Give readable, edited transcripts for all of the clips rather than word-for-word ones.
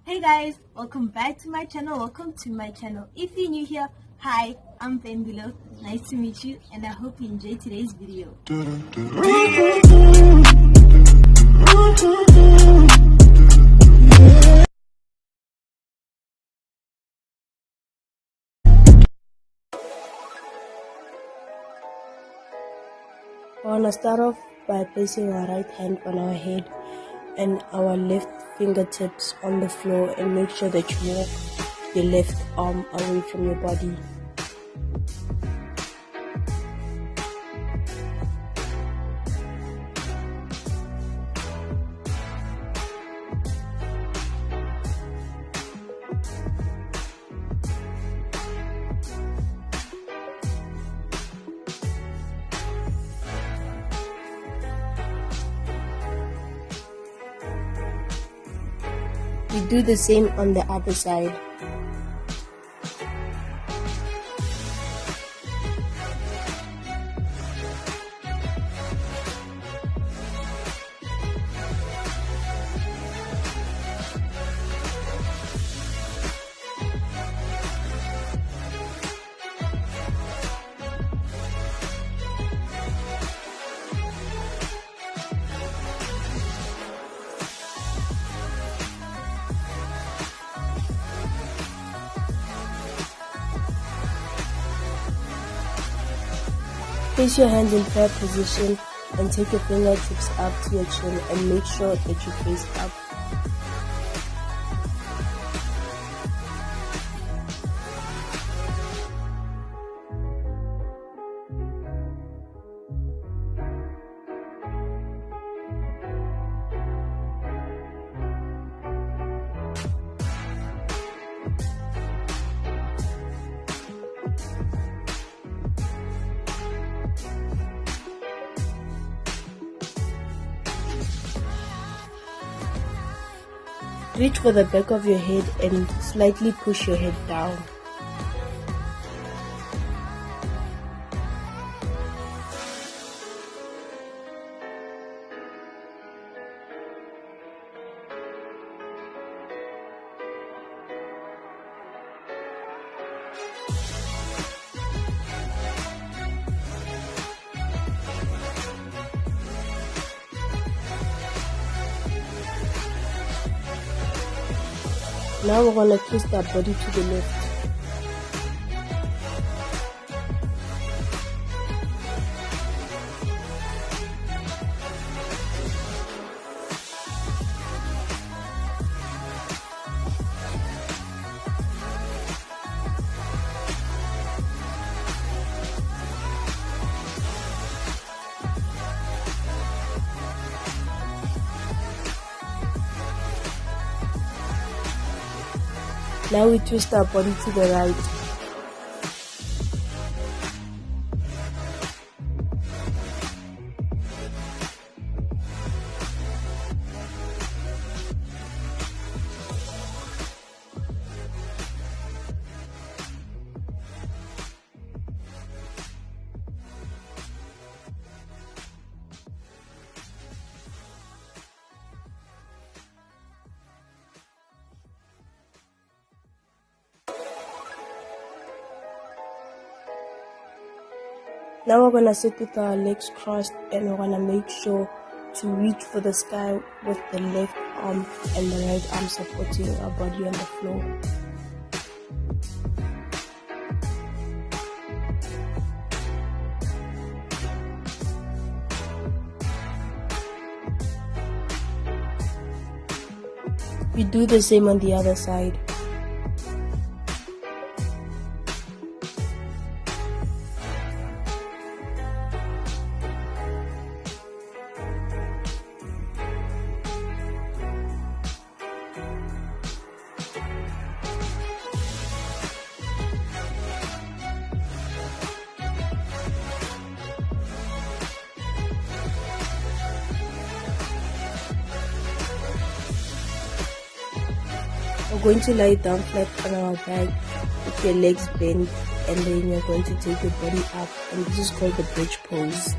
Hey guys, welcome back to my channel. If you're new here, hi, I'm Mpendulo. Nice to meet you, and I hope you enjoyed today's video. I want to start off by placing our right hand on our head and our left fingertips on the floor, and make sure that you walk your left arm away from your body. We do the same on the other side. Place your hands in prayer position and take your fingertips up to your chin and make sure that you face up. Reach for the back of your head and slightly push your head down. Now we're going to twist our body to the left. Now we twist our body to the right. Now we're going to sit with our legs crossed, and we're going to make sure to reach for the sky with the left arm and the right arm supporting our body on the floor. We do the same on the other side. We're going to lie down flat on our back with your legs bent, and then you're going to take your body up, and this is called the bridge pose.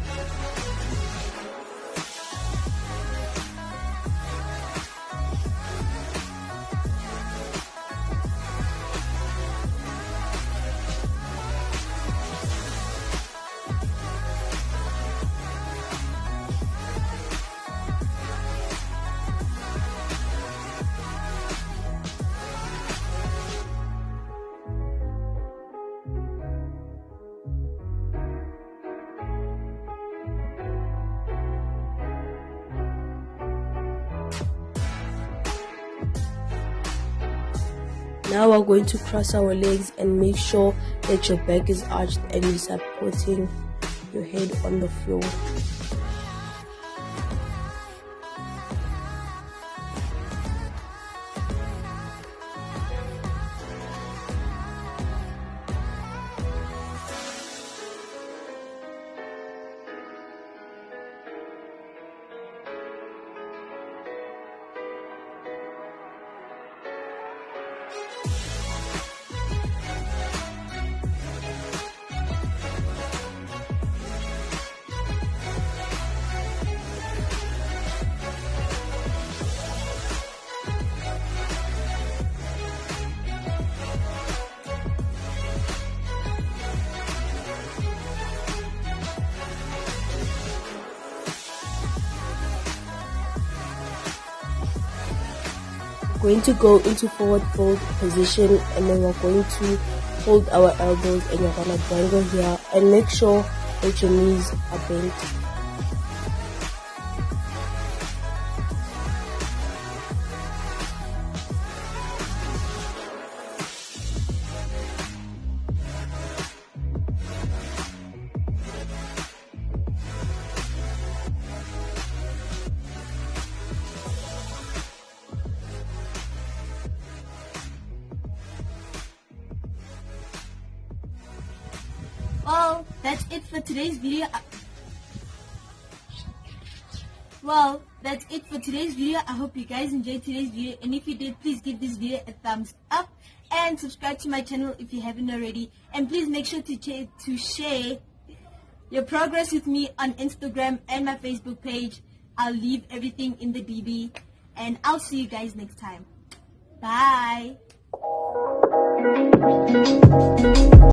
Now we're going to cross our legs and make sure that your back is arched and you're supporting your head on the floor. Going to go into forward fold position, and then we're going to hold our elbows, and you're gonna dangle here and make sure that your knees are bent. Well, that's it for today's video. I hope you guys enjoyed today's video, and if you did, please give this video a thumbs up and subscribe to my channel if you haven't already, and please make sure to share your progress with me on Instagram and my Facebook page. I'll leave everything in the DB, and I'll see you guys next time. Bye.